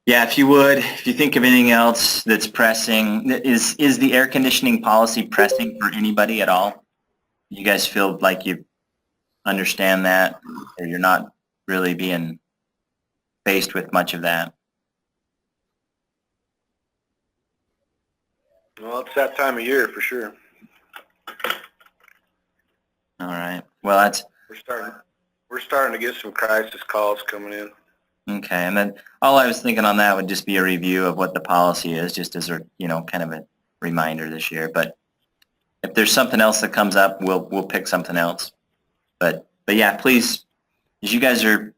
Yeah, if you would, if you think of anything else that's pressing, is the air conditioning policy pressing for anybody at all? You guys feel like you understand that, or you're not really being faced with much of that? Well, it's that time of year for sure. All right. Well, that's We're starting to get some crisis calls coming in. okay. And then all I was thinking on that would just be a review of what the policy is, just as a, kind of a reminder this year. But if there's something else that comes up, we'll pick something else. But yeah, please, as you guys are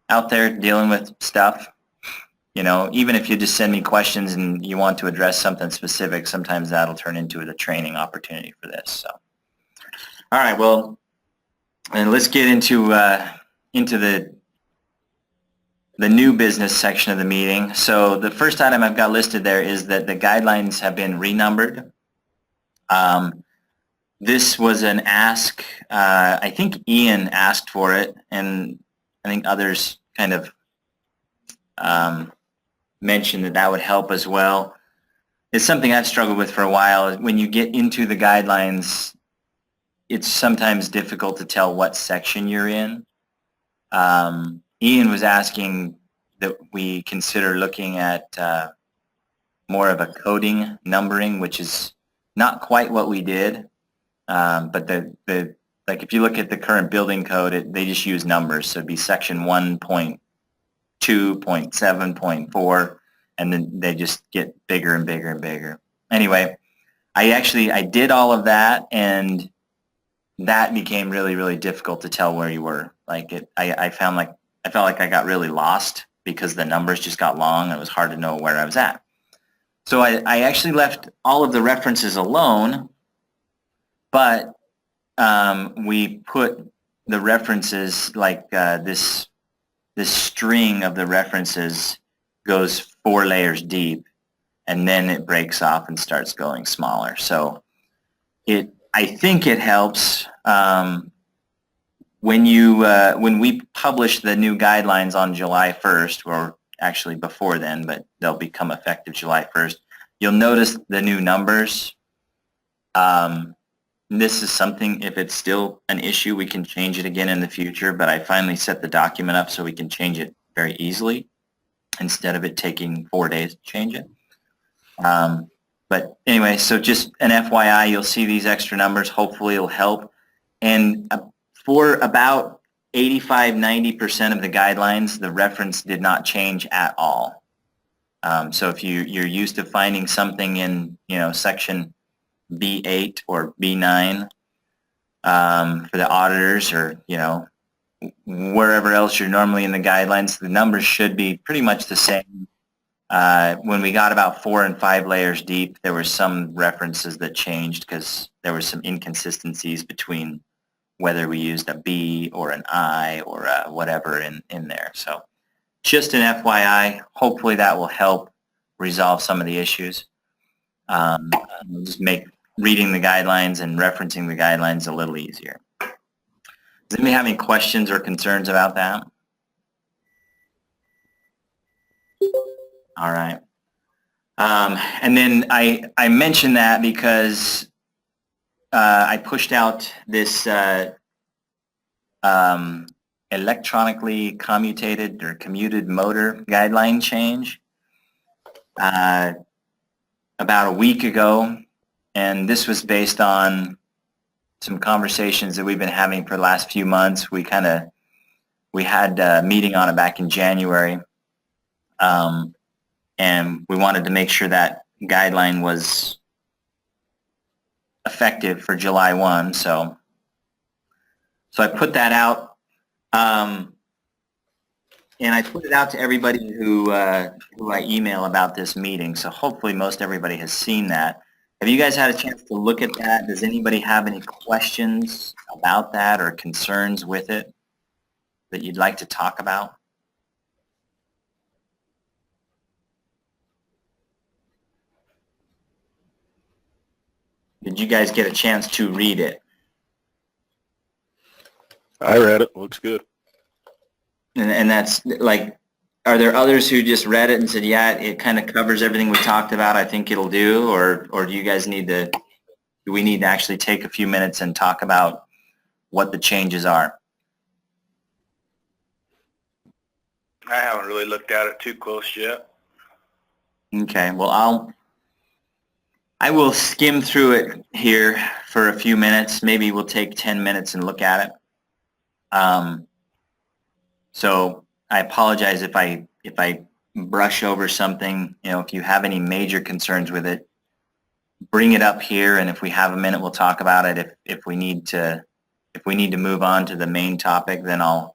out there dealing with stuff, even if you just send me questions and you want to address something specific, sometimes that'll turn into the training opportunity for this. So, all right, well, and let's get into the new business section of the meeting. So the first item I've got listed there is that the guidelines have been renumbered. This was an ask. I think Ian asked for it, and I think others kind of mentioned that would help as well. It's something I've struggled with for a while. When you get into the guidelines, it's sometimes difficult to tell what section you're in. Ian was asking that we consider looking at more of a coding numbering, which is not quite what we did. But like if you look at the current building code, they just use numbers. So it'd be section 1.2, 0.7, and then they just get bigger and bigger and bigger. Anyway, I did all of that, and that became really, really difficult to tell where you were. I felt like I got really lost because the numbers just got long. It was hard to know where I was at. So I actually left all of the references alone, but we put the references like this string of the references goes 4 layers deep, and then it breaks off and starts going smaller. So I think it helps when we publish the new guidelines on July 1st, or actually before then, but they'll become effective July 1st. You'll notice the new numbers. This is something, if it's still an issue, we can change it again in the future, but I finally set the document up so we can change it very easily instead of it taking 4 days to change it. But anyway, so just an FYI, you'll see these extra numbers. Hopefully it'll help. And for about 85-90% of the guidelines, the reference did not change at all. So if you're used to finding something in, section B8 or B9 for the auditors, or, wherever else you're normally in the guidelines, the numbers should be pretty much the same. When we got about 4 and 5 layers deep, there were some references that changed because there were some inconsistencies between whether we used a B or an I or whatever in there. So just an FYI, hopefully that will help resolve some of the issues. Just make reading the guidelines and referencing the guidelines a little easier. Does anybody have any questions or concerns about that? All right. And then I mentioned that because I pushed out this electronically commutated or commuted motor guideline change about a week ago, and this was based on some conversations that we've been having for the last few months. We had a meeting on it back in January. And we wanted to make sure that guideline was effective for July 1. So I put that out, and I put it out to everybody who I email about this meeting. So hopefully most everybody has seen that. Have you guys had a chance to look at that? Does anybody have any questions about that or concerns with it that you'd like to talk about? Did you guys get a chance to read it? I read it. Looks good. And that's like, are there others who just read it and said, yeah, it kind of covers everything we talked about, I think it'll do, or do you guys need to, do we need to actually take a few minutes and talk about what the changes are? I haven't really looked at it too close yet. Okay, well, I will skim through it here for a few minutes. Maybe we'll take 10 minutes and look at it. So I apologize if I brush over something. You know, if you have any major concerns with it, bring it up here, and if we have a minute, we'll talk about it. If we need to move on to the main topic, then we'll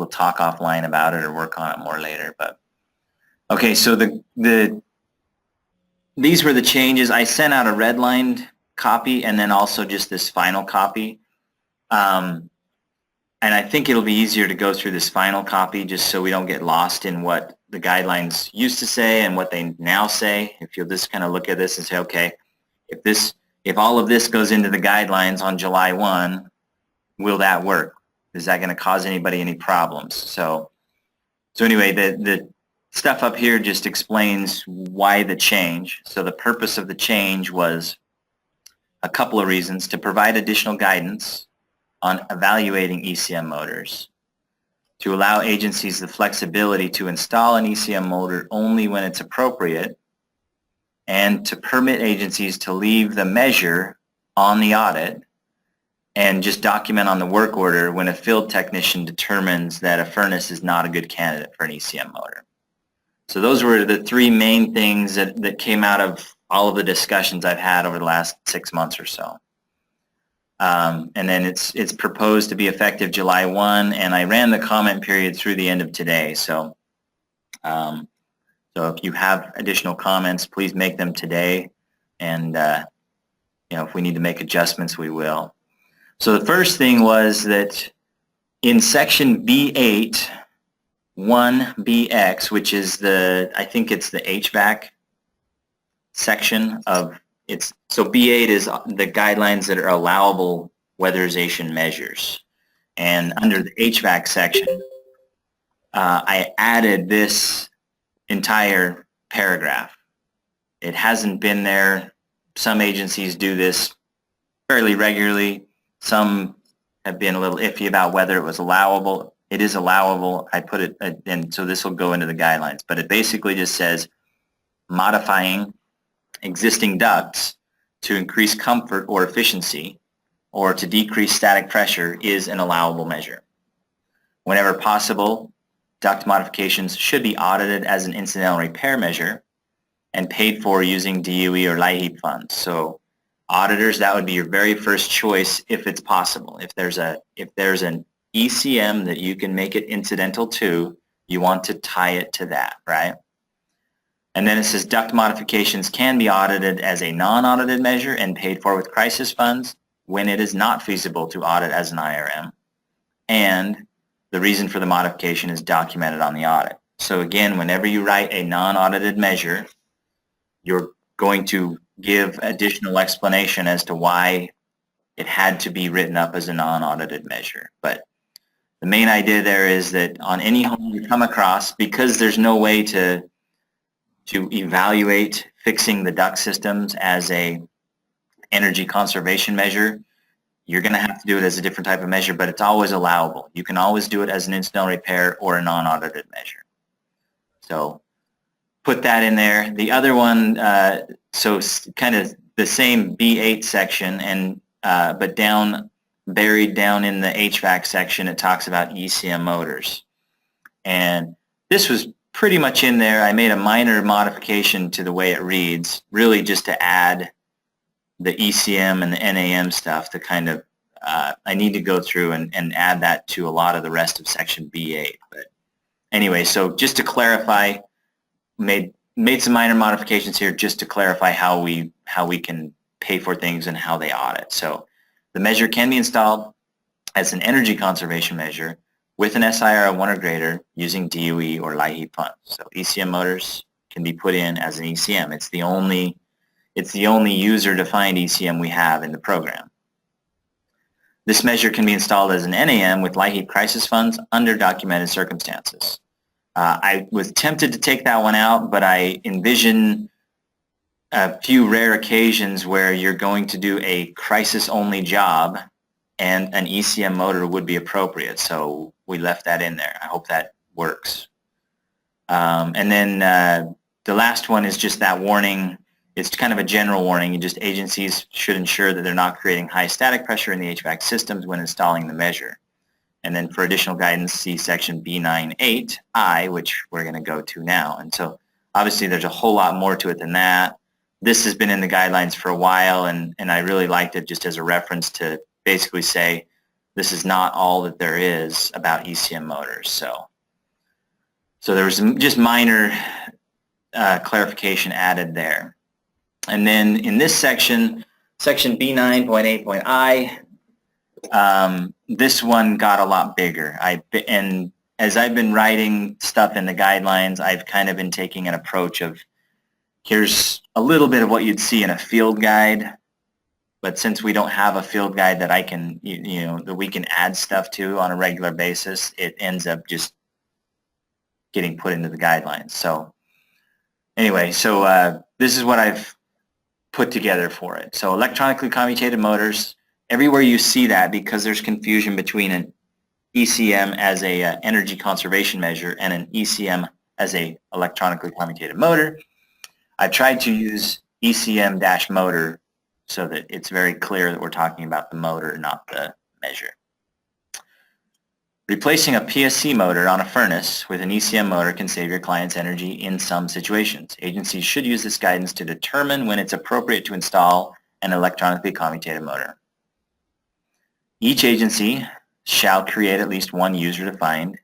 talk offline about it or work on it more later. But okay, so these were the changes. I sent out a redlined copy and then also just this final copy. And I think it'll be easier to go through this final copy just so we don't get lost in what the guidelines used to say and what they now say. If you'll just kind of look at this and say, okay, if all of this goes into the guidelines on July 1, will that work? Is that going to cause anybody any problems? So anyway, the stuff up here just explains why the change. So the purpose of the change was a couple of reasons: to provide additional guidance on evaluating ECM motors, to allow agencies the flexibility to install an ECM motor only when it's appropriate, and to permit agencies to leave the measure on the audit and just document on the work order when a field technician determines that a furnace is not a good candidate for an ECM motor. So those were the three main things that came out of all of the discussions I've had over the last 6 months or so. And then it's proposed to be effective July 1, and I ran the comment period through the end of today. So if you have additional comments, please make them today, and if we need to make adjustments, we will. So the first thing was that in section B8, 1BX, which is I think it's the HVAC section of so B8 is the guidelines that are allowable weatherization measures. And under the HVAC section, I added this entire paragraph. It hasn't been there. Some agencies do this fairly regularly. Some have been a little iffy about whether it was allowable. It is allowable. I put it, and so this will go into the guidelines. But it basically just says modifying existing ducts to increase comfort or efficiency or to decrease static pressure is an allowable measure. Whenever possible, duct modifications should be audited as an incidental repair measure and paid for using DOE or LIHEAP funds. So auditors, that would be your very first choice if it's possible. If there's an ECM that you can make it incidental to, you want to tie it to that, right? And then it says duct modifications can be audited as a non-audited measure and paid for with crisis funds when it is not feasible to audit as an IRM. And the reason for the modification is documented on the audit. So again, whenever you write a non-audited measure, you're going to give additional explanation as to why it had to be written up as a non-audited measure. But the main idea there is that on any home you come across, because there's no way to evaluate fixing the duct systems as a energy conservation measure, you're going to have to do it as a different type of measure, but it's always allowable. You can always do it as an incidental repair or a non-audited measure. So put that in there. The other one, so kind of the same B8 section, and but buried down in the HVAC section, it talks about ECM motors. And this was pretty much in there. I made a minor modification to the way it reads, really just to add the ECM and the NAM stuff to kind of, I need to go through and add that to a lot of the rest of section B8. But anyway, so just to clarify, made some minor modifications here just to clarify how we can pay for things and how they audit. So the measure can be installed as an energy conservation measure with an SIR 1 or greater using DOE or LIHEAP funds. So ECM motors can be put in as an ECM. It's the only user-defined ECM we have in the program. This measure can be installed as an NAM with LIHEAP crisis funds under documented circumstances. I was tempted to take that one out, but I envision a few rare occasions where you're going to do a crisis-only job and an ECM motor would be appropriate. So we left that in there. I hope that works. And then the last one is just that warning. It's kind of a general warning. Just agencies should ensure that they're not creating high static pressure in the HVAC systems when installing the measure. And then for additional guidance, see section B98I, which we're going to go to now. And so obviously there's a whole lot more to it than that. This has been in the guidelines for a while, and I really liked it just as a reference to basically say this is not all that there is about ECM motors. So there was just minor clarification added there. And then in this section, section B9.8.I, this one got a lot bigger. And as I've been writing stuff in the guidelines, I've kind of been taking an approach of here's a little bit of what you'd see in a field guide, but since we don't have a field guide that I can, that we can add stuff to on a regular basis, it ends up just getting put into the guidelines. So anyway, this is what I've put together for it. So electronically commutated motors, everywhere you see that, because there's confusion between an ECM as a energy conservation measure and an ECM as a electronically commutated motor, I've tried to use ECM-motor so that it's very clear that we're talking about the motor, not the measure. Replacing a PSC motor on a furnace with an ECM motor can save your client's energy in some situations. Agencies should use this guidance to determine when it's appropriate to install an electronically commutated motor. Each agency shall create at least one user-defined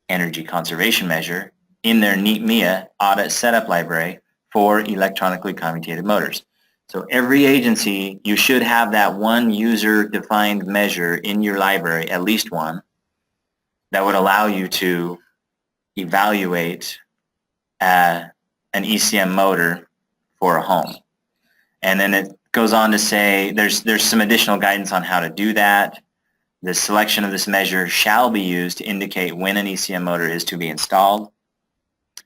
energy conservation measure in their NEAT-MEA audit setup library for electronically commutated motors. So every agency, you should have that one user-defined measure in your library, at least one, that would allow you to evaluate an ECM motor for a home. And then it goes on to say there's some additional guidance on how to do that. The selection of this measure shall be used to indicate when an ECM motor is to be installed.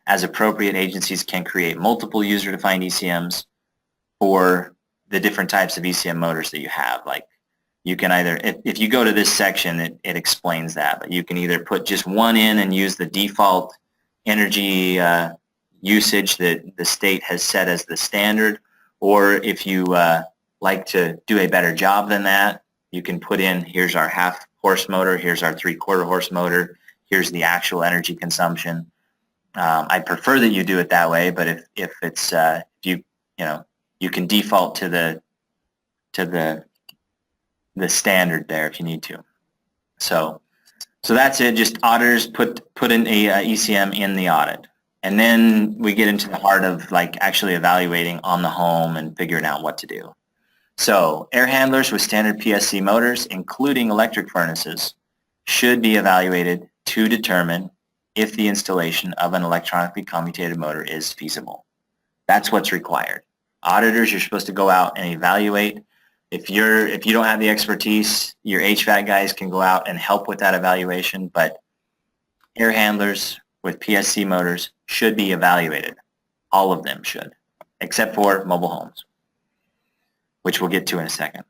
As appropriate, agencies can create multiple user-defined ECMs for the different types of ECM motors that you have. Like you can either, if you go to this section, it explains that, but you can either put just one in and use the default energy usage that the state has set as the standard, or if you like to do a better job than that, you can put in, here's our half horse motor, here's our 3/4 horse motor, here's the actual energy consumption. I prefer that you do it that way, but if it's you can default to the standard there if you need to. So that's it. Just auditors put in a ECM in the audit, and then we get into the heart of like actually evaluating on the home and figuring out what to do. So air handlers with standard PSC motors, including electric furnaces, should be evaluated to determine if the installation of an electronically commutated motor is feasible. That's what's required. Auditors, you're supposed to go out and evaluate. If you don't have the expertise, your HVAC guys can go out and help with that evaluation, but air handlers with PSC motors should be evaluated. All of them should, except for mobile homes, which we'll get to in a second.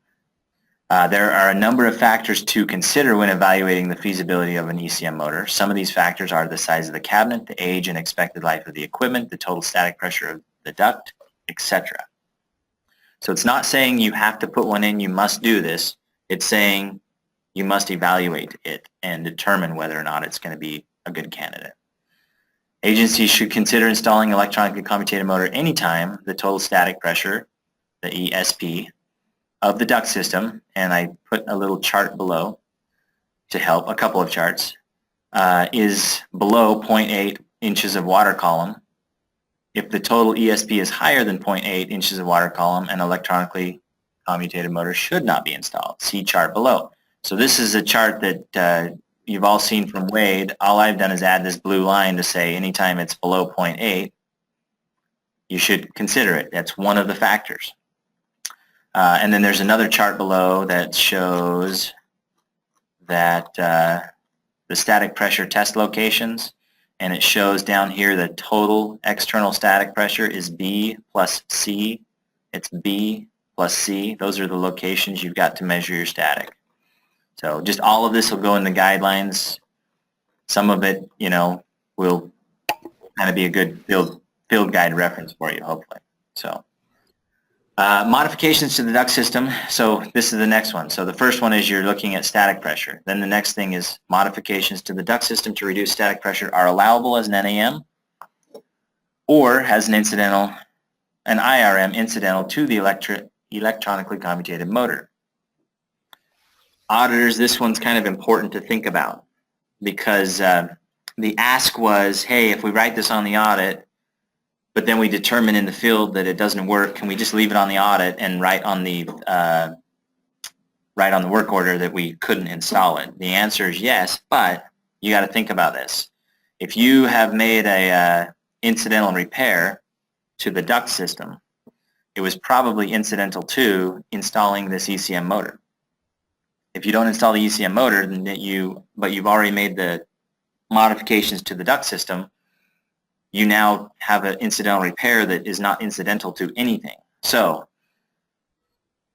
There are a number of factors to consider when evaluating the feasibility of an ECM motor. Some of these factors are the size of the cabinet, the age and expected life of the equipment, the total static pressure of the duct, etc. So it's not saying you have to put one in, you must do this. It's saying you must evaluate it and determine whether or not it's going to be a good candidate. Agencies should consider installing electronically commutated motor anytime the total static pressure, the ESP, of the duct system, and I put a little chart below to help, a couple of charts, is below 0.8 inches of water column. If the total ESP is higher than 0.8 inches of water column, an electronically commutated motor should not be installed. See chart below. So this is a chart that you've all seen from Wade. All I've done is add this blue line to say anytime it's below 0.8, you should consider it. That's one of the factors. And then there's another chart below that shows that the static pressure test locations, and it shows down here the total external static pressure is B plus C. It's B plus C. Those are the locations you've got to measure your static. So just all of this will go in the guidelines. Some of it, you know, will kind of be a good field guide reference for you, hopefully. So modifications to the duct system. So this is the next one. So the first one is you're looking at static pressure. Then the next thing is modifications to the duct system to reduce static pressure are allowable as an NAM or as an IRM incidental to the electronically commutated motor. Auditors, this one's kind of important to think about because the ask was, hey, if we write this on the audit, but then we determine in the field that it doesn't work, can we just leave it on the audit and write on the work order that we couldn't install it? The answer is yes, but you got to think about this. If you have made a incidental repair to the duct system, it was probably incidental to installing this ECM motor. If you don't install the ECM motor, then but you've already made the modifications to the duct system, you now have an incidental repair that is not incidental to anything. So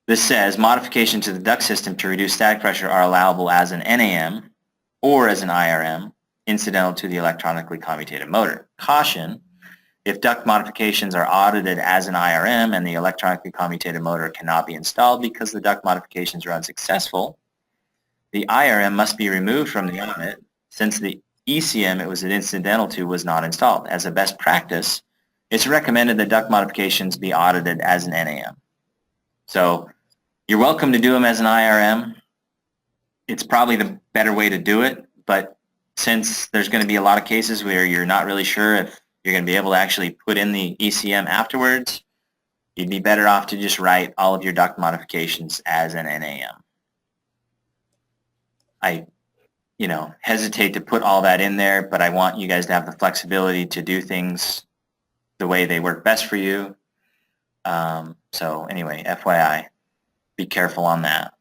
this says modifications to the duct system to reduce static pressure are allowable as an NAM or as an IRM incidental to the electronically commutated motor. Caution, if duct modifications are audited as an IRM and the electronically commutated motor cannot be installed because the duct modifications are unsuccessful, the IRM must be removed from the audit since the ECM it was incidental to was not installed. As a best practice, it's recommended that duct modifications be audited as an NAM. So you're welcome to do them as an IRM. It's probably the better way to do it, but since there's going to be a lot of cases where you're not really sure if you're going to be able to actually put in the ECM afterwards, you'd be better off to just write all of your duct modifications as an NAM. I hesitate to put all that in there, but I want you guys to have the flexibility to do things the way they work best for you. So anyway, FYI, be careful on that.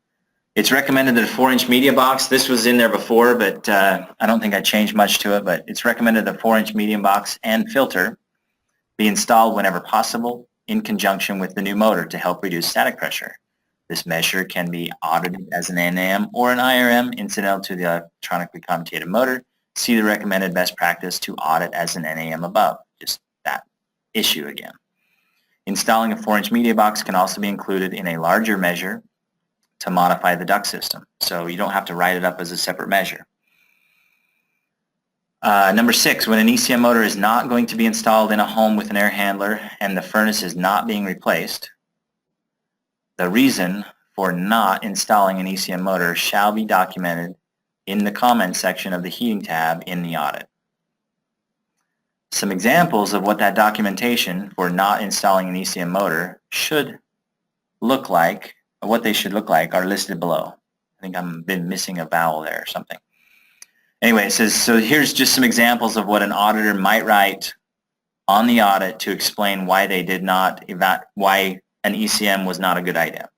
It's recommended that a 4-inch media box, this was in there before, but I don't think I changed much to it, but it's recommended that a 4-inch medium box and filter be installed whenever possible in conjunction with the new motor to help reduce static pressure. This measure can be audited as an NAM or an IRM incidental to the electronically commutated motor. See the recommended best practice to audit as an NAM above. Just that issue again. Installing a 4-inch media box can also be included in a larger measure to modify the duct system. So you don't have to write it up as a separate measure. Number 6, when an ECM motor is not going to be installed in a home with an air handler and the furnace is not being replaced, the reason for not installing an ECM motor shall be documented in the comments section of the heating tab in the audit. Some examples of what that documentation for not installing an ECM motor should look like, or what they should look like, are listed below. I think I've been missing a vowel there or something. Anyway, it says, so here's just some examples of what an auditor might write on the audit to explain why they did not, why an ECM was not a good idea.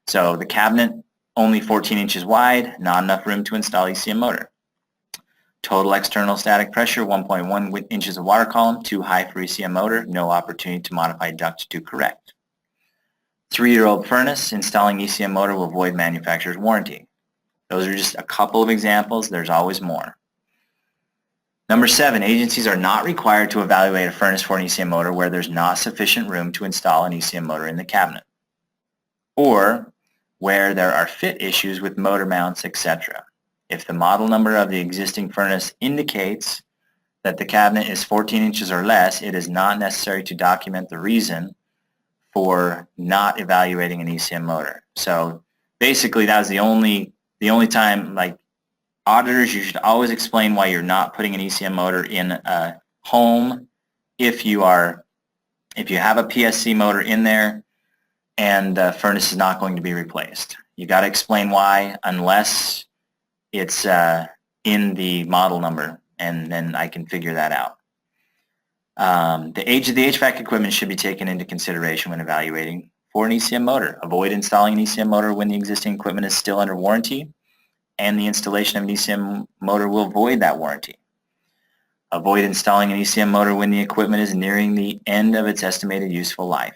So the cabinet, only 14 inches wide, not enough room to install ECM motor. Total external static pressure, 1.1 inches of water column, too high for ECM motor, no opportunity to modify duct to correct. 3-year-old furnace, installing ECM motor will void manufacturer's warranty. Those are just a couple of examples, there's always more. Number 7, agencies are not required to evaluate a furnace for an ECM motor where there's not sufficient room to install an ECM motor in the cabinet, or where there are fit issues with motor mounts, etc. If the model number of the existing furnace indicates that the cabinet is 14 inches or less, it is not necessary to document the reason for not evaluating an ECM motor. So basically that was the only time, like, auditors, you should always explain why you're not putting an ECM motor in a home if you have a PSC motor in there and the furnace is not going to be replaced. You got to explain why, unless it's in the model number, and then I can figure that out. The age of the HVAC equipment should be taken into consideration when evaluating for an ECM motor. Avoid installing an ECM motor when the existing equipment is still under warranty, and the installation of an ECM motor will void that warranty. Avoid installing an ECM motor when the equipment is nearing the end of its estimated useful life.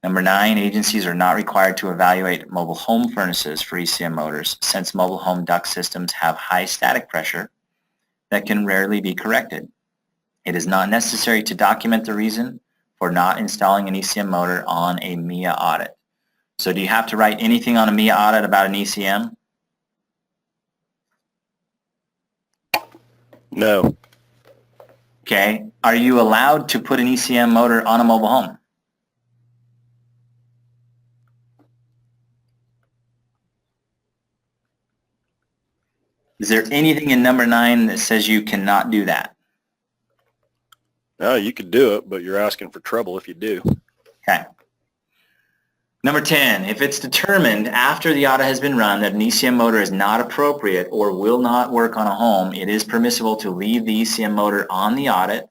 Number 9, agencies are not required to evaluate mobile home furnaces for ECM motors since mobile home duct systems have high static pressure that can rarely be corrected. It is not necessary to document the reason for not installing an ECM motor on a MIA audit. So do you have to write anything on a MIA audit about an ECM? No. Okay. Are you allowed to put an ECM motor on a mobile home? Is there anything in number 9 that says you cannot do that? No, you could do it, but you're asking for trouble if you do. Okay. Number 10, if it's determined after the audit has been run that an ECM motor is not appropriate or will not work on a home, it is permissible to leave the ECM motor on the audit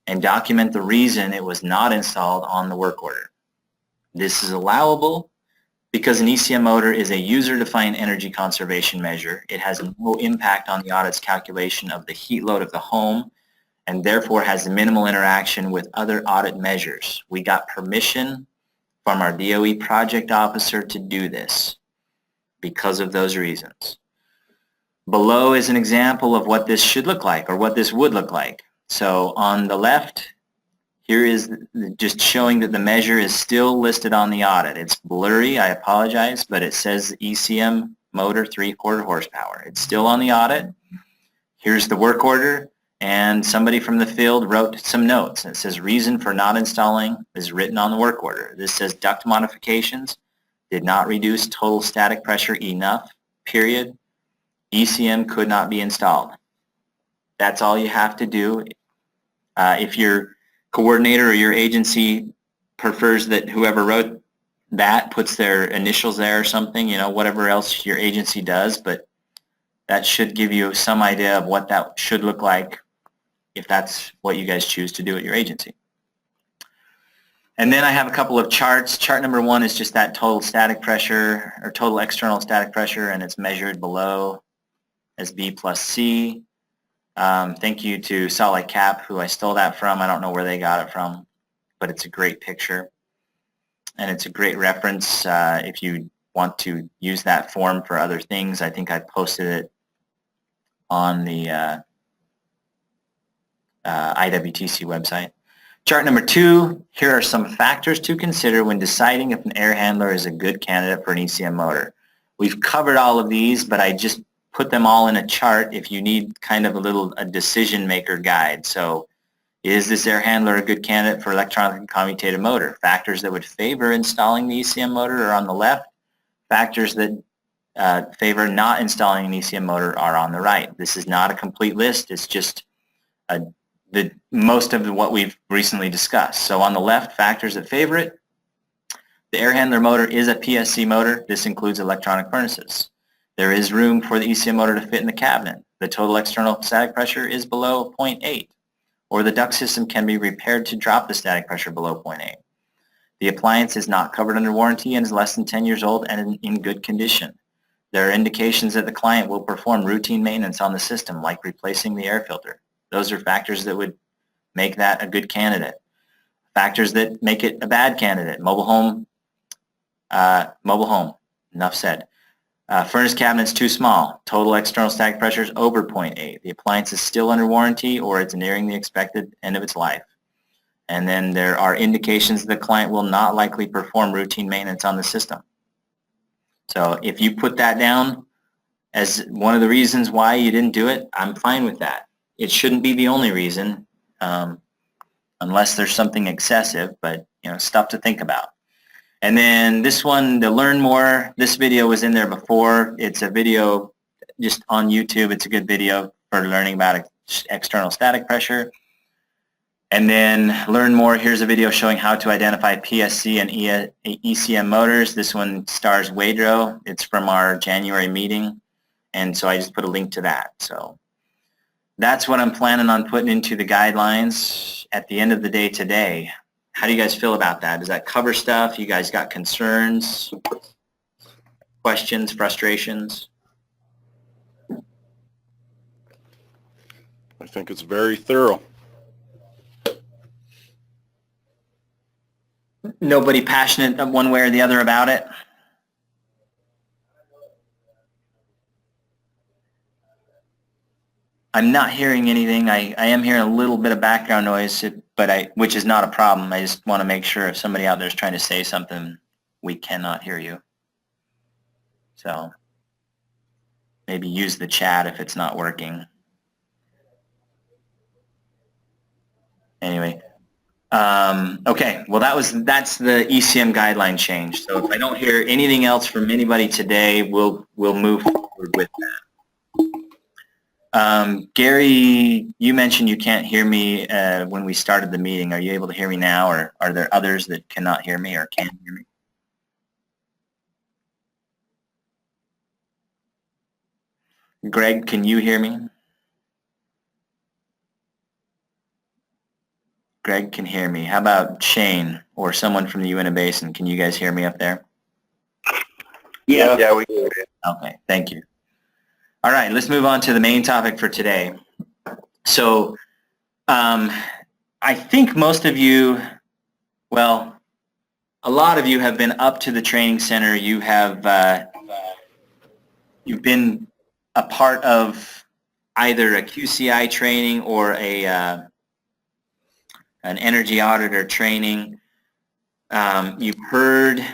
and document the reason it was not installed on the work order. This is allowable because an ECM motor is a user-defined energy conservation measure. It has no impact on the audit's calculation of the heat load of the home and therefore has minimal interaction with other audit measures. We got permission from our DOE project officer to do this because of those reasons. Below is an example of what this should look like or what this would look like. So on the left, here is just showing that the measure is still listed on the audit. It's blurry, I apologize, but it says ECM motor 3/4 horsepower. It's still on the audit. Here's the work order, and somebody from the field wrote some notes. It says reason for not installing is written on the work order. This says duct modifications did not reduce total static pressure enough, period. ECM could not be installed. That's all you have to do. If your coordinator or your agency prefers that whoever wrote that puts their initials there or something, you know, whatever else your agency does, but that should give you some idea of what that should look like if that's what you guys choose to do at your agency. And then I have a couple of charts. Chart number 1 is just that total static pressure or total external static pressure, and it's measured below as B plus C. Thank you to Solid Cap, who I stole that from. I don't know where they got it from, but it's a great picture. And it's a great reference if you want to use that form for other things. I think I posted it on the IWTC website. Chart number 2, here are some factors to consider when deciding if an air handler is a good candidate for an ECM motor. We've covered all of these, but I just put them all in a chart if you need kind of a decision maker guide. So is this air handler a good candidate for electronically commutated motor? Factors that would favor installing the ECM motor are on the left. Factors that favor not installing an ECM motor are on the right. This is not a complete list. It's just most of what we've recently discussed. So on the left, factors that favor it. The air handler motor is a PSC motor. This includes electronic furnaces. There is room for the ECM motor to fit in the cabinet. The total external static pressure is below 0.8, or the duct system can be repaired to drop the static pressure below 0.8. The appliance is not covered under warranty and is less than 10 years old and in good condition. There are indications that the client will perform routine maintenance on the system, like replacing the air filter. Those are factors that would make that a good candidate. Factors that make it a bad candidate: mobile home, enough said. Furnace cabinet's too small. Total external static pressure is over 0.8. The appliance is still under warranty or it's nearing the expected end of its life. And then there are indications that the client will not likely perform routine maintenance on the system. So if you put that down as one of the reasons why you didn't do it, I'm fine with that. It shouldn't be the only reason unless there's something excessive, but you know, stuff to think about. And then this one, to learn more, this video was in there before. It's a video just on YouTube. It's a good video for learning about external static pressure. And then learn more, here's a video showing how to identify PSC and ECM motors. This one stars Wadrow. It's from our January meeting. And so I just put a link to that. So that's what I'm planning on putting into the guidelines at the end of the day today. How do you guys feel about that? Does that cover stuff? You guys got concerns, questions, frustrations? I think it's very thorough. Nobody passionate one way or the other about it? I'm not hearing anything. I am hearing a little bit of background noise, which is not a problem. I just want to make sure if somebody out there is trying to say something, we cannot hear you. So maybe use the chat if it's not working. Anyway, okay. Well, that's the ECM guideline change. So if I don't hear anything else from anybody today, we'll move forward with that. Gary, you mentioned you can't hear me when we started the meeting. Are you able to hear me now, or are there others that cannot hear me or can't hear me? Greg, can you hear me? Greg can hear me. How about Shane or someone from the Uinta Basin? Can you guys hear me up there? Yeah, we can hear you. Okay, thank you. All right, let's move on to the main topic for today. So I think most of you, well, a lot of you have been up to the training center. You have you've been a part of either a QCI training or an energy auditor training. You've heard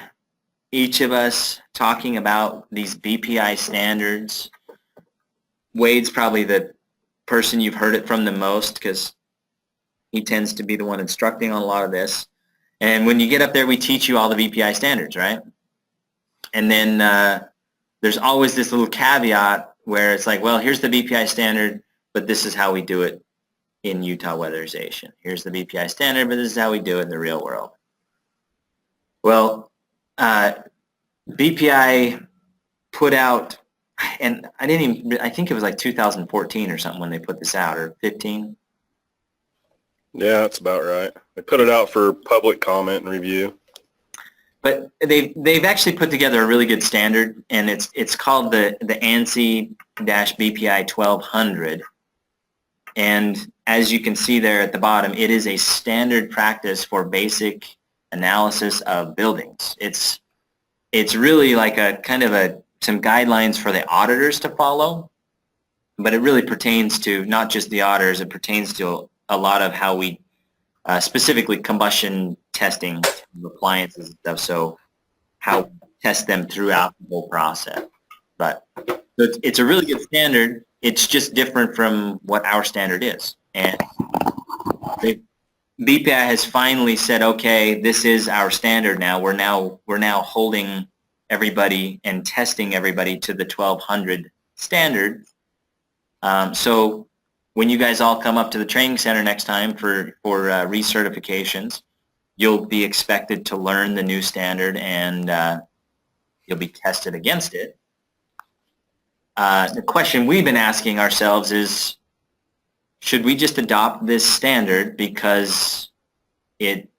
each of us talking about these BPI standards. Wade's probably the person you've heard it from the most because he tends to be the one instructing on a lot of this. And when you get up there, we teach you all the BPI standards, right? And then there's always this little caveat where it's like, well, here's the BPI standard, but this is how we do it in Utah weatherization. Here's the BPI standard, but this is how we do it in the real world. Well, BPI put out, and I think it was like 2014 or something when they put this out, or 15. Yeah, that's about right. They put it out for public comment and review. But they've actually put together a really good standard, and it's called the ANSI-BPI 1200. And as you can see there at the bottom, it is a standard practice for basic analysis of buildings. It's really like a kind of some guidelines for the auditors to follow, but it really pertains to not just the auditors. It pertains to a lot of how we, specifically combustion testing appliances and stuff, so how we test them throughout the whole process. But it's a really good standard. It's just different from what our standard is. And BPI has finally said, okay, this is our standard now. We're now holding everybody and testing everybody to the 1200 standard. So when you guys all come up to the training center next time for recertifications, you'll be expected to learn the new standard, and you'll be tested against it. The question we've been asking ourselves is, should we just adopt this standard because it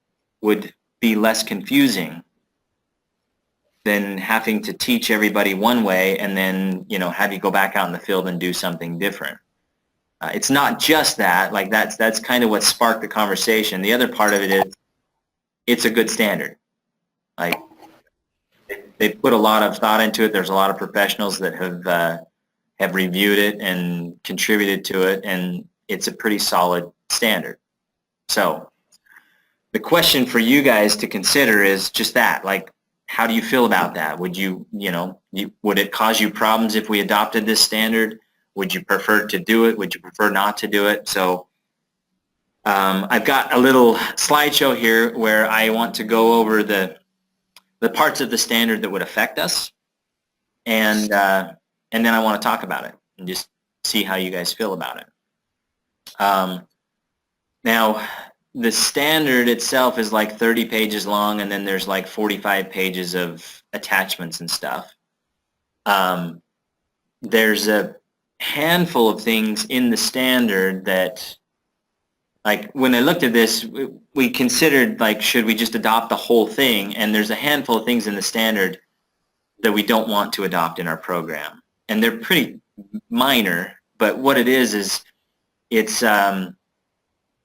would be less confusing than having to teach everybody one way and then, have you go back out in the field and do something different? It's not just that. Like that's kind of what sparked the conversation. The other part of it is it's a good standard. Like they put a lot of thought into it. There's a lot of professionals that have reviewed it and contributed to it, and it's a pretty solid standard. So the question for you guys to consider is just that, like, how do you feel about that? Would would it cause you problems if we adopted this standard? Would you prefer to do it? Would you prefer not to do it? So I've got a little slideshow here where I want to go over the parts of the standard that would affect us, and then I want to talk about it and just see how you guys feel about it. Now, the standard itself is like 30 pages long, and then there's like 45 pages of attachments and stuff. There's a handful of things in the standard that, like, when I looked at this, we considered, like, should we just adopt the whole thing? And there's a handful of things in the standard that we don't want to adopt in our program. And they're pretty minor, but what it is it's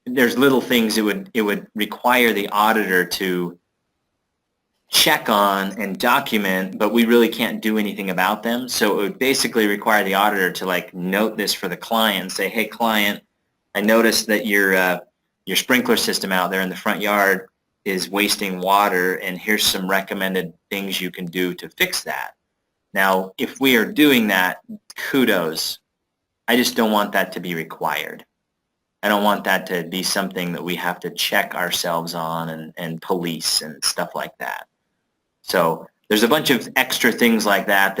there's little things it would require the auditor to check on and document, but we really can't do anything about them. So it would basically require the auditor to like note this for the client and say, hey client, I noticed that your sprinkler system out there in the front yard is wasting water, and here's some recommended things you can do to fix that. Now, if we are doing that, kudos. I just don't want that to be required. I don't want that to be something that we have to check ourselves on and police and stuff like that. So there's a bunch of extra things like that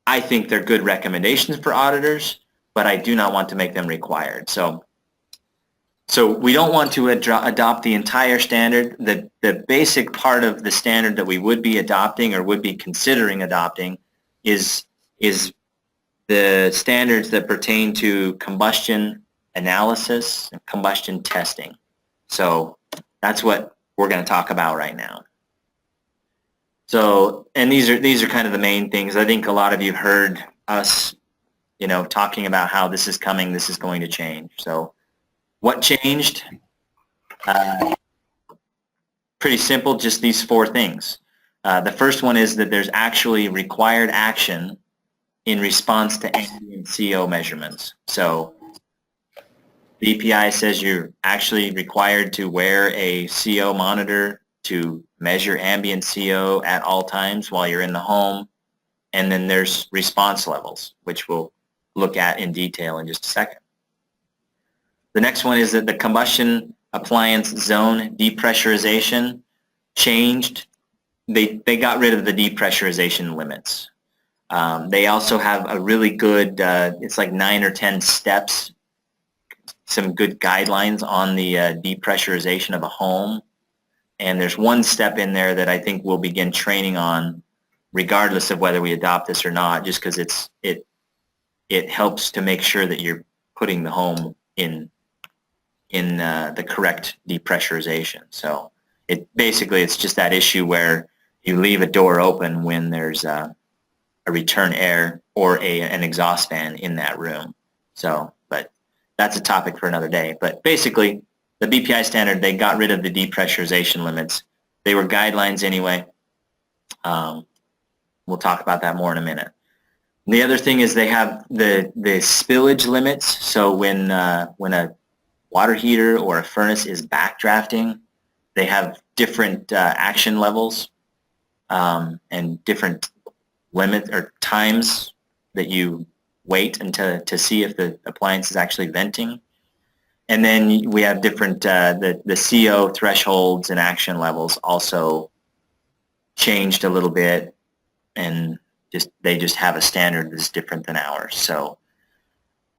I think they're good recommendations for auditors, but I do not want to make them required. So we don't want to adopt the entire standard. The basic part of the standard that we would be adopting or would be considering adopting is the standards that pertain to combustion analysis and combustion testing. So that's what we're going to talk about right now. So, and these are kind of the main things. I think a lot of you heard us, talking about how this is coming, this is going to change. So what changed? Pretty simple, just these four things. The first one is that there's actually required action in response to ambient CO measurements. So the EPI says you're actually required to wear a CO monitor to measure ambient CO at all times while you're in the home. And then there's response levels, which we'll look at in detail in just a second. The next one is that the combustion appliance zone depressurization changed. They got rid of the depressurization limits. They also have a really good, it's like 9 or 10 steps, some good guidelines on the depressurization of a home. And there's one step in there that I think we'll begin training on regardless of whether we adopt this or not, just because it helps to make sure that you're putting the home in the correct depressurization. So it's just that issue where you leave a door open when there's a return air or an exhaust fan in that room. So, but that's a topic for another day. But basically, the BPI standard, they got rid of the depressurization limits. They were guidelines anyway. We'll talk about that more in a minute. The other thing is they have the spillage limits. So when a water heater or a furnace is backdrafting, they have different action levels and different limits or times that you wait to see if the appliance is actually venting. And then we have different, the CO thresholds and action levels also changed a little bit, and they just have a standard that's different than ours. So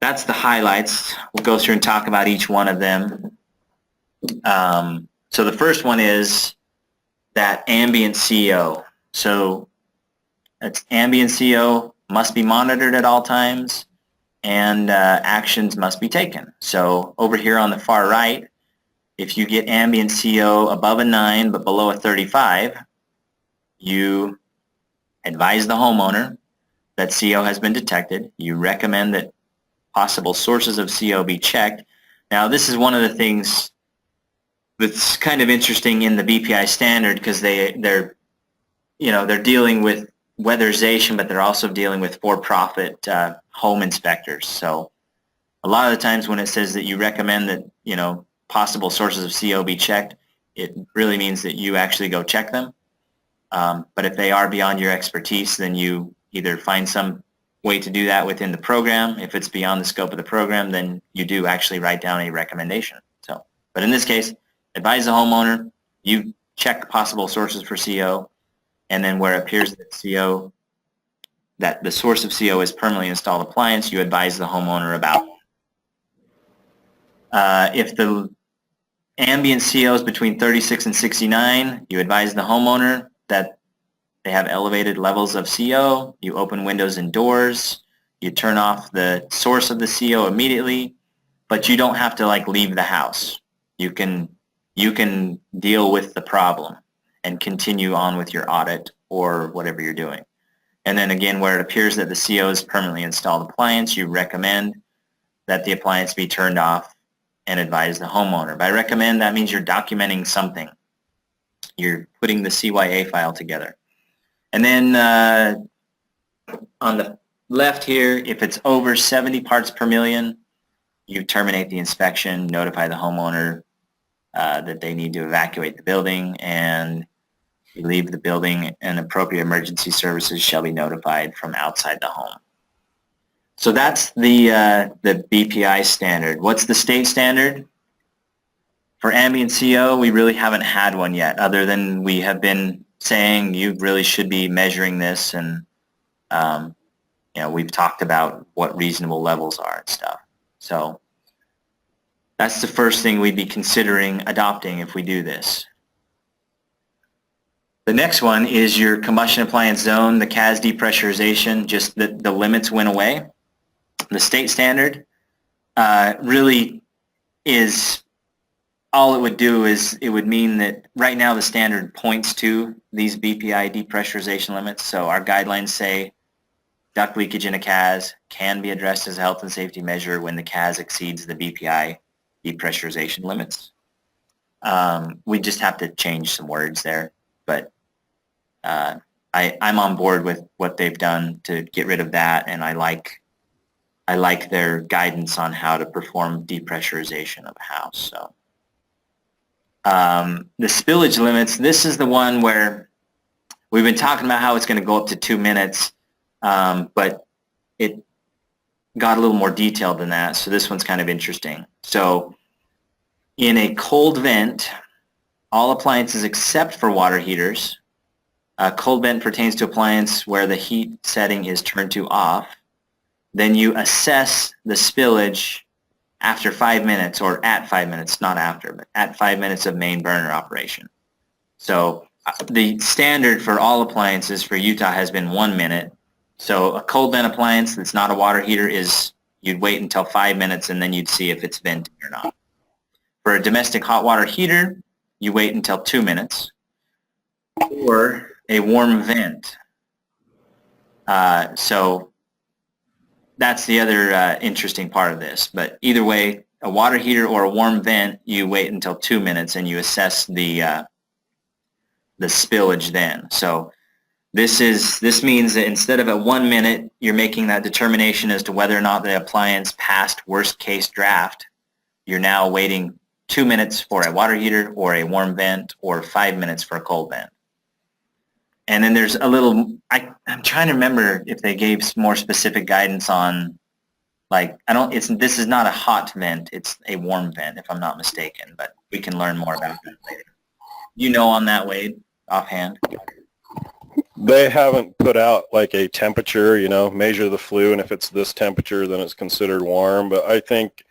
that's the highlights. We'll go through and talk about each one of them. So the first one is that ambient CO. So that's ambient CO must be monitored at all times, and actions must be taken. So over here on the far right, if you get ambient CO above a 9 but below a 35, you advise the homeowner that CO has been detected. You recommend that possible sources of CO be checked. Now this is one of the things that's kind of interesting in the BPI standard, because they're dealing with weatherization, but they're also dealing with for-profit home inspectors. So a lot of the times when it says that you recommend that possible sources of CO be checked, it really means that you actually go check them. But if they are beyond your expertise, then you either find some way to do that within the program. If it's beyond the scope of the program, then you do actually write down a recommendation. So, but in this case, advise the homeowner, you check possible sources for CO, and then where it appears that the source of CO is permanently installed appliance, you advise the homeowner about. If the ambient CO is between 36 and 69, you advise the homeowner that they have elevated levels of CO. You open windows and doors. You turn off the source of the CO immediately, but you don't have to leave the house. You can deal with the problem and continue on with your audit or whatever you're doing. And then again, where it appears that the CO is permanently installed appliance, you recommend that the appliance be turned off and advise the homeowner. By recommend, that means you're documenting something. You're putting the CYA file together. And then on the left here, if it's over 70 parts per million, you terminate the inspection, notify the homeowner that they need to evacuate the building, and you leave the building, and appropriate emergency services shall be notified from outside the home. So that's the BPI standard. What's the state standard? For ambient CO, we really haven't had one yet, other than we have been saying you really should be measuring this, and we've talked about what reasonable levels are and stuff. So that's the first thing we'd be considering adopting if we do this. The next one is your combustion appliance zone, the CAS depressurization, just the limits went away. The state standard really is, all it would do is it would mean that right now the standard points to these BPI depressurization limits. So our guidelines say duct leakage in a CAS can be addressed as a health and safety measure when the CAS exceeds the BPI depressurization limits. We just have to change some words there, but I'm on board with what they've done to get rid of that, and I like their guidance on how to perform depressurization of a house. So the spillage limits, this is the one where we've been talking about how it's going to go up to 2 minutes, but it got a little more detailed than that, so this one's kind of interesting. So in a cold vent, all appliances except for water heaters, a cold vent pertains to appliance where the heat setting is turned to off. Then you assess the spillage after 5 minutes, or at 5 minutes, not after, but at 5 minutes of main burner operation. So the standard for all appliances for Utah has been 1 minute. So a cold vent appliance that's not a water heater is, you'd wait until 5 minutes and then you'd see if it's venting or not. For a domestic hot water heater, you wait until 2 minutes. Or a warm vent. So that's the other interesting part of this. But either way, a water heater or a warm vent, you wait until 2 minutes and you assess the spillage then. So this means that instead of at 1 minute, you're making that determination as to whether or not the appliance passed worst case draft. You're now waiting 2 minutes for a water heater or a warm vent, or 5 minutes for a cold vent. And then there's a little, I'm trying to remember if they gave more specific guidance on, like, this is not a hot vent, it's a warm vent, if I'm not mistaken, but we can learn more about that later. You know on that, Wade, offhand? They haven't put out like a temperature, measure the flue, and if it's this temperature, then it's considered warm. But I think,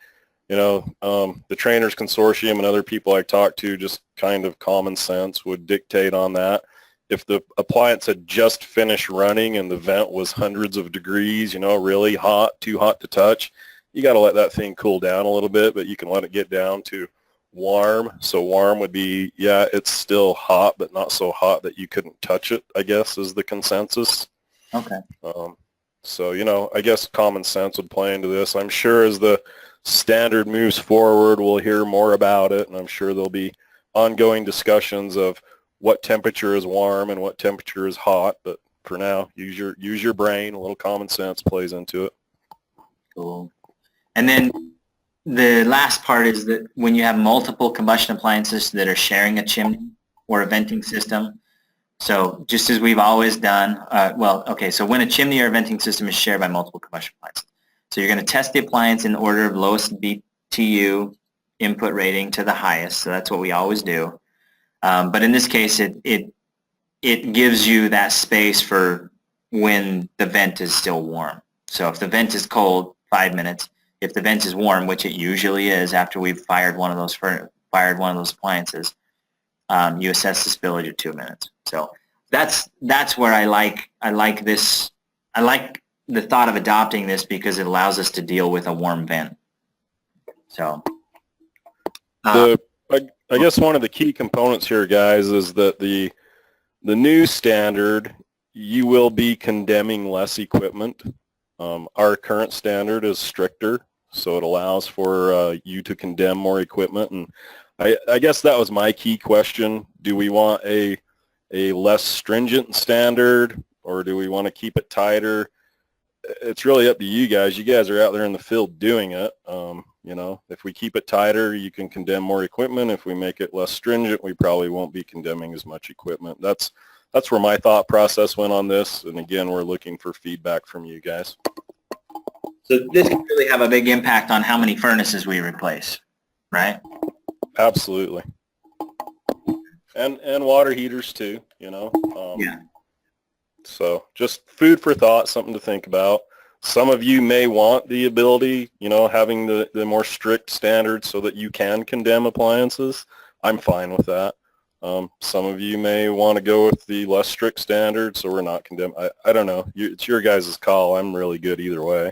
the Trainers Consortium and other people I talked to, just kind of common sense would dictate on that. If the appliance had just finished running and the vent was hundreds of degrees, really hot, too hot to touch, you got to let that thing cool down a little bit, but you can let it get down to warm. So warm would be, yeah, it's still hot, but not so hot that you couldn't touch it, I guess, is the consensus. Okay. So, I guess common sense would play into this. I'm sure as the standard moves forward, we'll hear more about it, and I'm sure there'll be ongoing discussions of what temperature is warm and what temperature is hot. But for now, use your brain. A little common sense plays into it. Cool. And then the last part is that when you have multiple combustion appliances that are sharing a chimney or a venting system, so just as we've always done, so when a chimney or a venting system is shared by multiple combustion appliances, so you're going to test the appliance in order of lowest BTU input rating to the highest, so that's what we always do. But in this case, it gives you that space for when the vent is still warm. So if the vent is cold, 5 minutes. If the vent is warm, which it usually is after we've fired one of those appliances, you assess the spillage at 2 minutes. So that's where I like this. I like the thought of adopting this because it allows us to deal with a warm vent. So. I guess one of the key components here, guys, is that the new standard, you will be condemning less equipment. Our current standard is stricter, so it allows for you to condemn more equipment. And I guess that was my key question. Do we want a less stringent standard, or do we want to keep it tighter? It's really up to you guys. You guys are out there in the field doing it. You know, if we keep it tighter, you can condemn more equipment. If we make it less stringent, we probably won't be condemning as much equipment. That's where my thought process went on this. And again, we're looking for feedback from you guys. So this can really have a big impact on how many furnaces we replace, right? Absolutely. And water heaters too, you know. Yeah. So just food for thought, something to think about. Some of you may want the ability, you know, having the more strict standards so that you can condemn appliances. I'm fine with that. Some of you may want to go with the less strict standards, so we're not condemn. I don't know. It's your guys' call. I'm really good either way.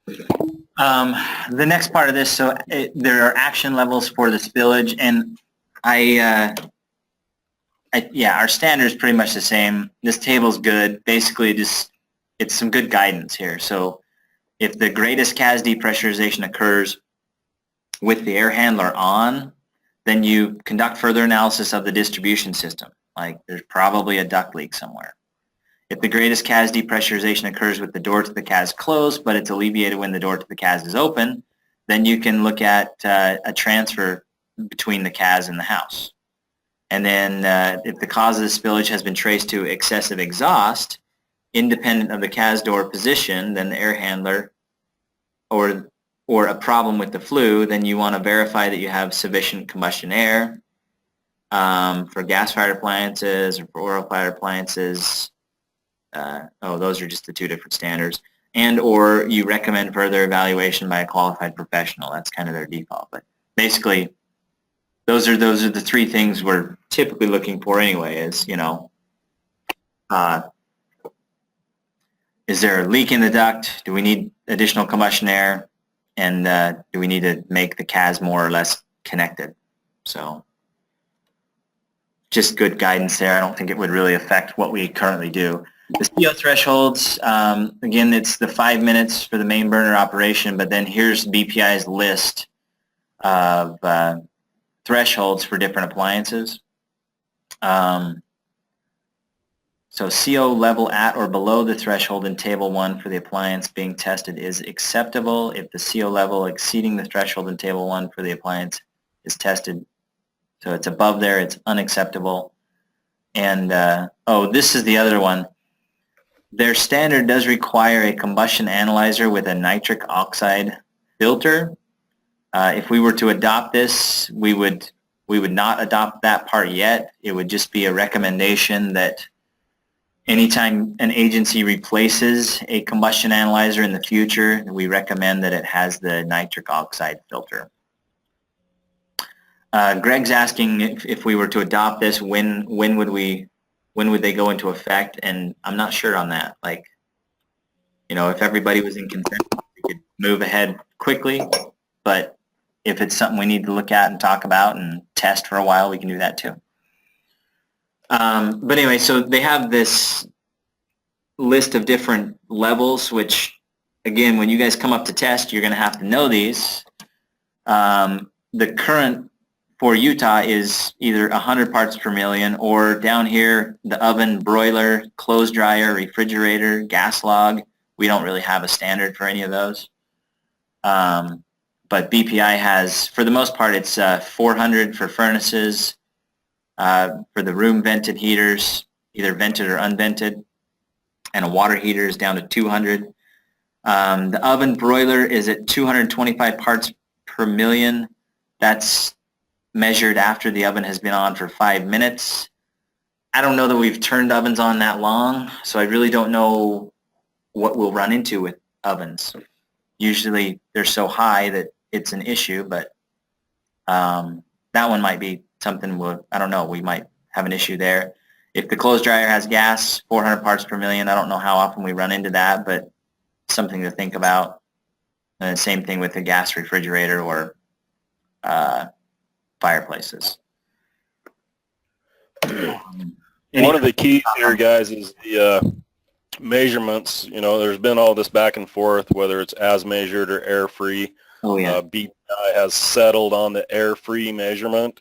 The next part of this, so there are action levels for the spillage, and yeah, our standard is pretty much the same. This table's good. Basically, just it's some good guidance here. So if the greatest CAS depressurization occurs with the air handler on, then you conduct further analysis of the distribution system. Like there's probably a duct leak somewhere. If the greatest CAS depressurization occurs with the door to the CAS closed, but it's alleviated when the door to the CAS is open, then you can look at a transfer between the CAS and the house. And then if the cause of the spillage has been traced to excessive exhaust, independent of the CAS door position, then the air handler, or a problem with the flue, then you want to verify that you have sufficient combustion air for gas-fired appliances or for oil-fired appliances. Those are just the two different standards. And or you recommend further evaluation by a qualified professional. That's kind of their default. But basically, those are the three things we're typically looking for anyway. Is, you know, is there a leak in the duct? Do we need additional combustion air? And do we need to make the CAS more or less connected? So just good guidance there. I don't think it would really affect what we currently do. The CO thresholds, again, it's the 5 minutes for the main burner operation, but then here's BPI's list of thresholds for different appliances. So CO level at or below the threshold in Table 1 for the appliance being tested is acceptable if the CO level exceeding the threshold in Table 1 for the appliance is tested. So it's above there, it's unacceptable. And, this is the other one. Their standard does require a combustion analyzer with a nitric oxide filter. If we were to adopt this, we would not adopt that part yet. It would just be a recommendation that anytime an agency replaces a combustion analyzer in the future, we recommend that it has the nitric oxide filter. Greg's asking if we were to adopt this, when would they go into effect? And I'm not sure on that. Like, you know, if everybody was in consensus, we could move ahead quickly. But if it's something we need to look at and talk about and test for a while, we can do that too. But anyway, so they have this list of different levels, which, again, when you guys come up to test, you're going to have to know these. The current for Utah is either 100 parts per million, or down here, the oven, broiler, clothes dryer, refrigerator, gas log. We don't really have a standard for any of those. But BPI has, for the most part, it's 400 for furnaces. For the room vented heaters, either vented or unvented, and a water heater is down to 200. The oven broiler is at 225 parts per million. That's measured after the oven has been on for 5 minutes. I don't know that we've turned ovens on that long, so I really don't know what we'll run into with ovens. Usually they're so high that it's an issue, but that one might be something I don't know, we might have an issue there. If the clothes dryer has gas, 400 parts per million, I don't know how often we run into that, but something to think about. And same thing with the gas refrigerator or fireplaces. One of the keys here, guys, is measurements, there's been all this back and forth, whether it's as measured or air-free. Oh, yeah. BPI has settled on the air-free measurement.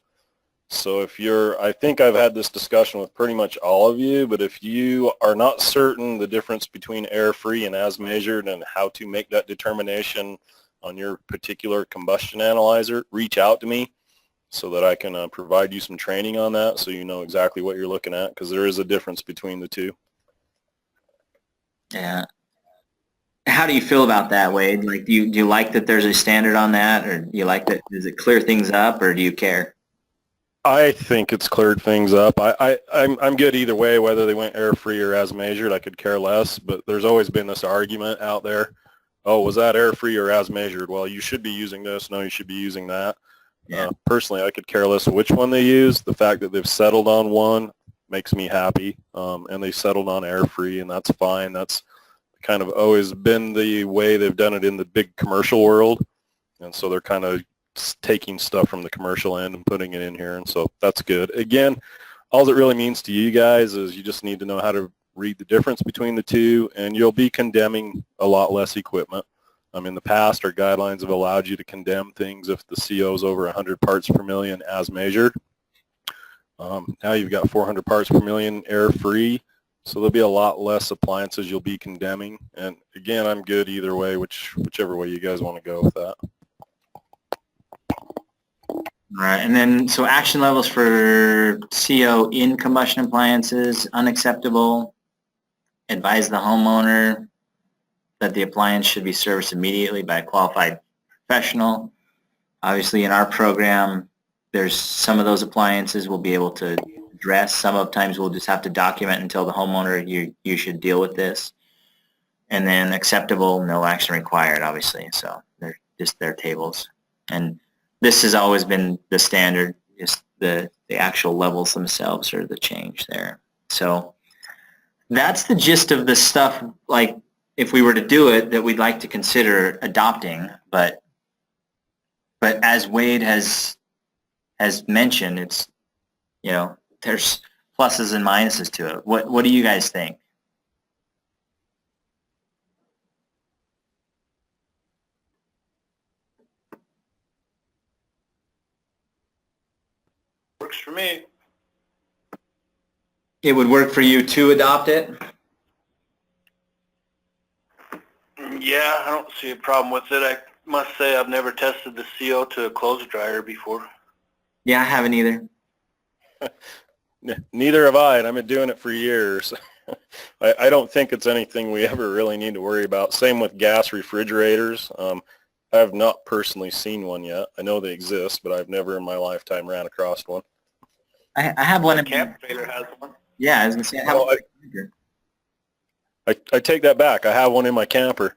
So I think I've had this discussion with pretty much all of you, but if you are not certain the difference between air-free and as measured and how to make that determination on your particular combustion analyzer, reach out to me so that I can provide you some training on that so you know exactly what you're looking at, because there is a difference between the two. Yeah. How do you feel about that, Wade? Like, do you like that there's a standard on that, or do you like that? Does it clear things up, or do you care? I think it's cleared things up. I'm good either way, whether they went air-free or as measured. I could care less, but there's always been this argument out there. Oh, was that air-free or as measured? Well, you should be using this. No, you should be using that. Yeah. Personally, I could care less which one they use. The fact that they've settled on one makes me happy, and they settled on air-free, and that's fine. That's kind of always been the way they've done it in the big commercial world, and so they're kind of taking stuff from the commercial end and putting it in here, and so that's good. Again, all it really means to you guys is you just need to know how to read the difference between the two, and you'll be condemning a lot less equipment. In the past, our guidelines have allowed you to condemn things if the CO is over 100 parts per million as measured. Now you've got 400 parts per million air-free, so there'll be a lot less appliances you'll be condemning. And again, I'm good either way, whichever way you guys want to go with that. All right, and then so action levels for CO in combustion appliances, unacceptable. Advise the homeowner that the appliance should be serviced immediately by a qualified professional. Obviously, in our program, there's some of those appliances we'll be able to address. Some of times we'll just have to document and tell the homeowner you should deal with this. And then acceptable, no action required, obviously. So they're just their tables. And this has always been the standard, just the actual levels themselves are the change there. So that's the gist of the stuff, like, if we were to do it, that we'd like to consider adopting. But as Wade has mentioned, it's, there's pluses and minuses to it. What do you guys think? Works for me. It would work for you to adopt it? Yeah, I don't see a problem with it. I must say I've never tested the CO to a clothes dryer before. Yeah, I haven't either. Neither have I, and I've been doing it for years. I don't think it's anything we ever really need to worry about. Same with gas refrigerators. I have not personally seen one yet. I know they exist, but I've never in my lifetime ran across one. I have one. My camp trailer has one. Yeah, I was going to say, I have one. I take that back. I have one in my camper.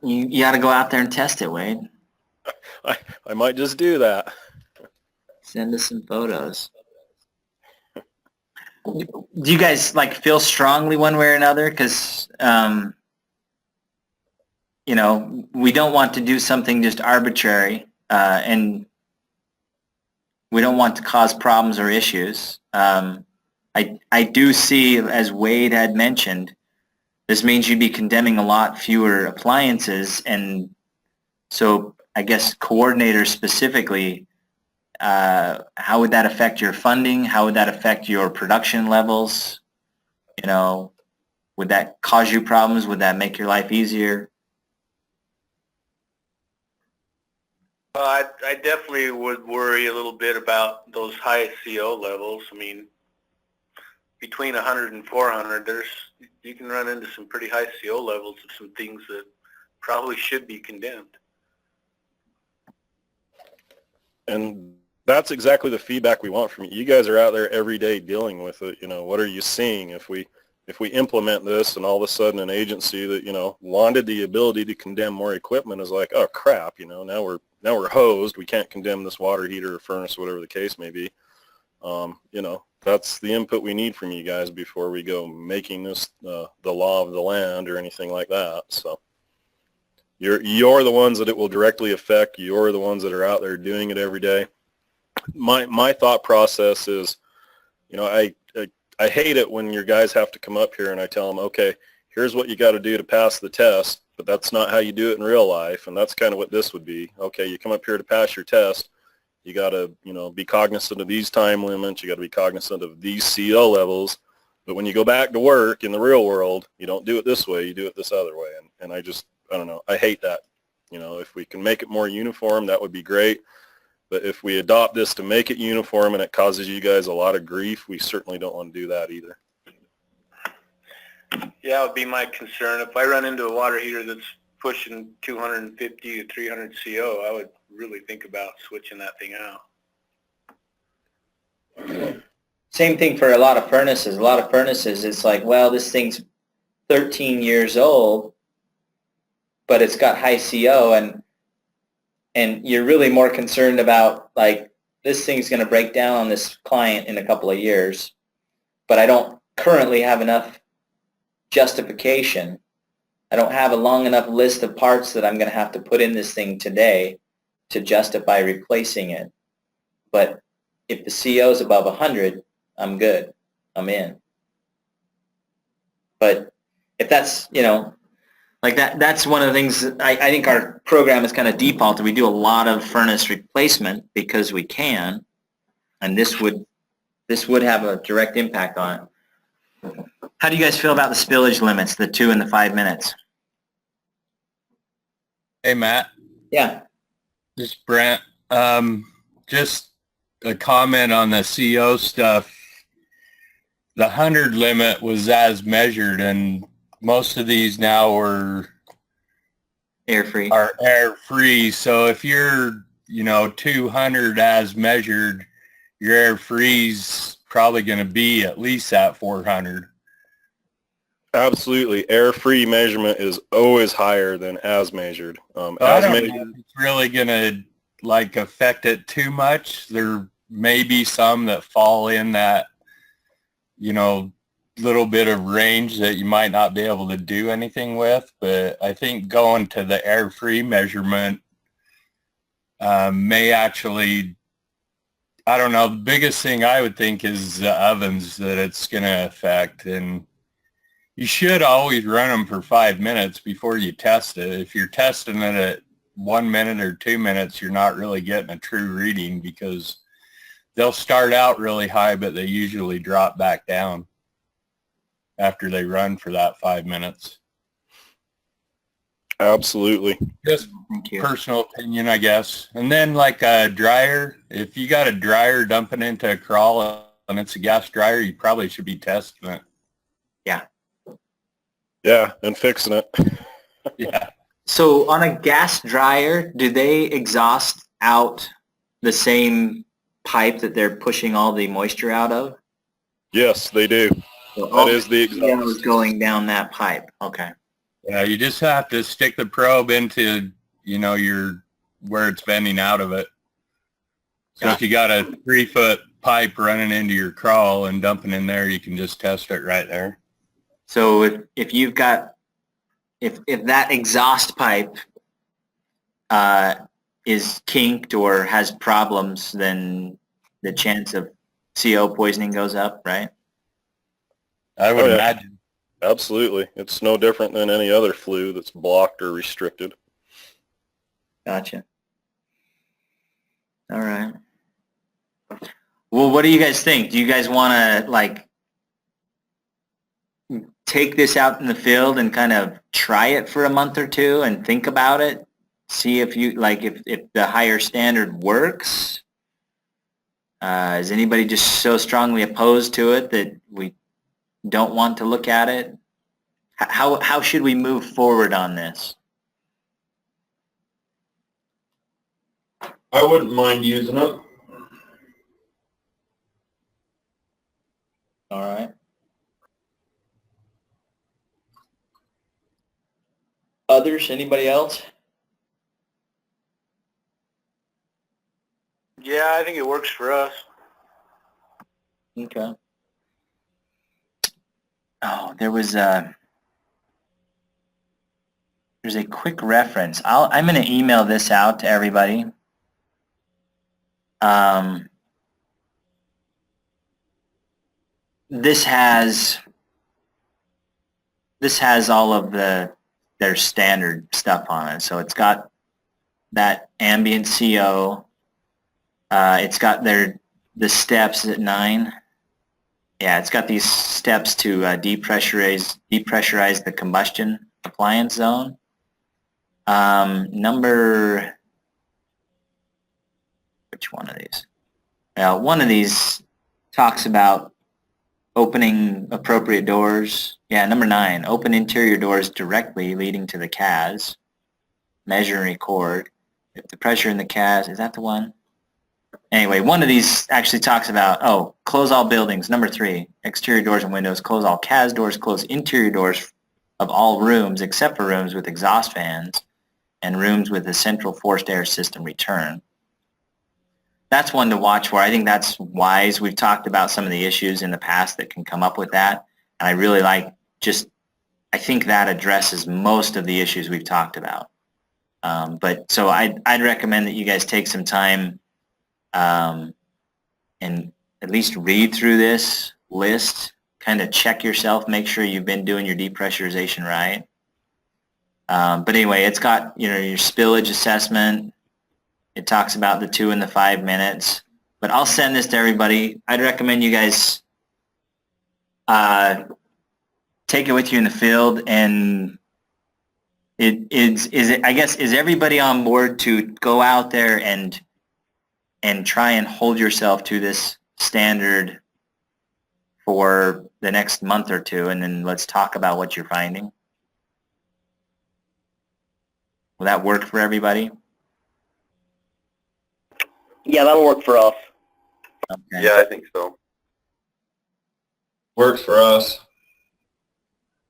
You got to go out there and test it, Wade. I might just do that. Send us some photos. Do you guys feel strongly one way or another? Because we don't want to do something just arbitrary, and we don't want to cause problems or issues. I do see, as Wade had mentioned, this means you'd be condemning a lot fewer appliances, and so I guess coordinators specifically, how would that affect your funding? How would that affect your production levels? Would that cause you problems? Would that make your life easier? I definitely would worry a little bit about those high CO levels. I mean, between 100 and 400, you can run into some pretty high CO levels of some things that probably should be condemned. And that's exactly the feedback we want from you. You guys are out there every day dealing with it. What are you seeing? If we implement this and all of a sudden an agency that, wanted the ability to condemn more equipment is like, oh crap, now we're hosed. We can't condemn this water heater or furnace, whatever the case may be. That's the input we need from you guys before we go making this the law of the land or anything like that. So you're the ones that it will directly affect. You're the ones that are out there doing it every day. My thought process is, I I hate it when your guys have to come up here and I tell them, okay, here's what you got to do to pass the test, but that's not how you do it in real life. And that's kind of what this would be. Okay, you come up here to pass your test. You got to, be cognizant of these time limits. You got to be cognizant of these CO levels. But when you go back to work in the real world, you don't do it this way. You do it this other way. And I don't know. I hate that. If we can make it more uniform, that would be great. But if we adopt this to make it uniform and it causes you guys a lot of grief, we certainly don't want to do that either. Yeah, it would be my concern. If I run into a water heater that's pushing 250 to 300 CO, I would really think about switching that thing out. Same thing for a lot of furnaces. A lot of furnaces, it's like, well, this thing's 13 years old, but it's got high CO, and you're really more concerned about, like, this thing's going to break down on this client in a couple of years, but I don't currently have enough justification. I don't have a long enough list of parts that I'm going to have to put in this thing today to justify replacing it. But if the CO is above 100, I'm good. I'm in. But if that's, like that's one of the things that I think our program is kind of defaulted. We do a lot of furnace replacement because we can, and this would have a direct impact on it. How do you guys feel about the spillage limits, the 2 and the 5 minutes? Hey, Matt. Yeah. This is Brent. Just a comment on the CO stuff. The 100 limit was as measured, and most of these now are air-free. So if you're, 200 as measured, your air-free's probably going to be at least at 400. Absolutely. Air-free measurement is always higher than as measured. I don't know if it's really going to affect it too much. There may be some that fall in that, little bit of range that you might not be able to do anything with. But I think going to the air-free measurement may actually, I don't know, the biggest thing I would think is the ovens that it's going to affect. And you should always run them for 5 minutes before you test it. If you're testing it at 1 minute or 2 minutes, you're not really getting a true reading, because they'll start out really high, but they usually drop back down after they run for that 5 minutes. Absolutely. Just personal opinion, I guess. And then like a dryer, if you got a dryer dumping into a crawl and it's a gas dryer, you probably should be testing it. Yeah. Yeah, and fixing it. Yeah. So on a gas dryer, do they exhaust out the same pipe that they're pushing all the moisture out of? Yes, they do. So that is the exhaust. Going down that pipe. Okay. Yeah, you just have to stick the probe into, your where it's bending out of it. So if you got a 3-foot pipe running into your crawl and dumping in there, you can just test it right there. So if you've got, if that exhaust pipe is kinked or has problems, then the chance of CO poisoning goes up, right? I would imagine. Absolutely. It's no different than any other flue that's blocked or restricted. Gotcha. All right. Well, what do you guys think? Do you guys want to, take this out in the field and kind of try it for a month or two and think about it? See if you, if the higher standard works? Is anybody just so strongly opposed to it that we don't want to look at it? How should we move forward on this? I wouldn't mind using it. All right. Others? Anybody else? Yeah, I think it works for us. Okay. Oh, there's a quick reference. I'm going to email this out to everybody. this has all of their standard stuff on it. So it's got that ambient CO. It's got the steps at 9. Yeah, it's got these steps to depressurize the combustion appliance zone. Which one of these? Well, one of these talks about opening appropriate doors. Yeah, number 9, open interior doors directly leading to the CAS. Measure and record. If the pressure in the CAS, is that the one? Anyway, one of these actually talks about, close all buildings. Number 3, exterior doors and windows. Close all CAS doors. Close interior doors of all rooms except for rooms with exhaust fans and rooms with a central forced air system return. That's one to watch for. I think that's wise. We've talked about some of the issues in the past that can come up with that. And I really I think that addresses most of the issues we've talked about. So I'd recommend that you guys take some time and at least read through this list, kind of check yourself, make sure you've been doing your depressurization right. But anyway, it's got, your spillage assessment. It talks about the 2 and the 5 minutes. But I'll send this to everybody. I'd recommend you guys take it with you in the field, and is everybody on board to go out there and try and hold yourself to this standard for the next month or 2, and then let's talk about what you're finding? Will that work for everybody? Yeah, that'll work for us. Okay. Yeah, I think so. Works for us.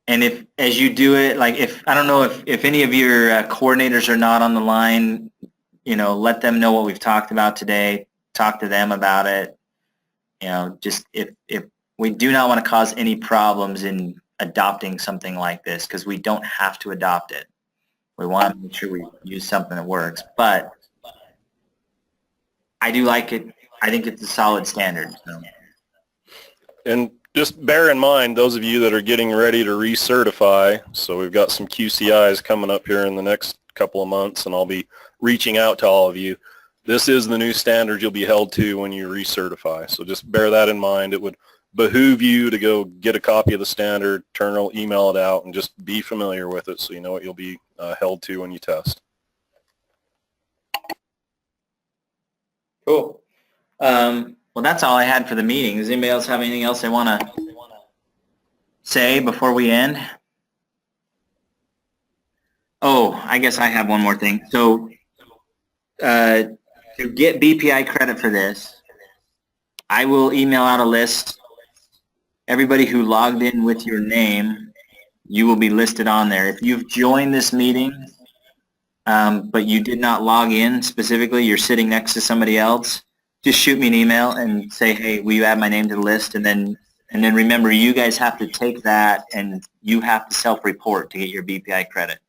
And if, as you do it, I don't know if any of your coordinators are not on the line, let them know what we've talked about today. Talk to them about it. Just if we do not want to cause any problems in adopting something like this, because we don't have to adopt it. We want to make sure we use something that works. But I do like it. I think it's a solid standard. So. And just bear in mind, those of you that are getting ready to recertify, so we've got some QCIs coming up here in the next couple of months, and I'll be reaching out to all of you. This is the new standard you'll be held to when you recertify. So just bear that in mind. It would behoove you to go get a copy of the standard, email it out, and just be familiar with it so you know what you'll be held to when you test. Cool. Well, that's all I had for the meeting. Does anybody else have anything else they want to say before we end? Oh, I guess I have one more thing. So to get BPI credit for this, I will email out a list. Everybody who logged in with your name, you will be listed on there. If you've joined this meeting, but you did not log in specifically, you're sitting next to somebody else, just shoot me an email and say, hey, will you add my name to the list? And then remember, you guys have to take that and you have to self-report to get your BPI credit.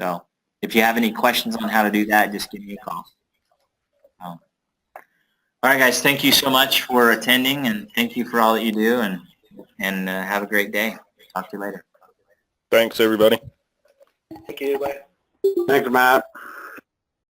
So if you have any questions on how to do that, just give me a call. All right, guys, thank you so much for attending, and thank you for all that you do, and have a great day. Talk to you later. Thanks, everybody. Thank you. Bye. Thanks, Matt.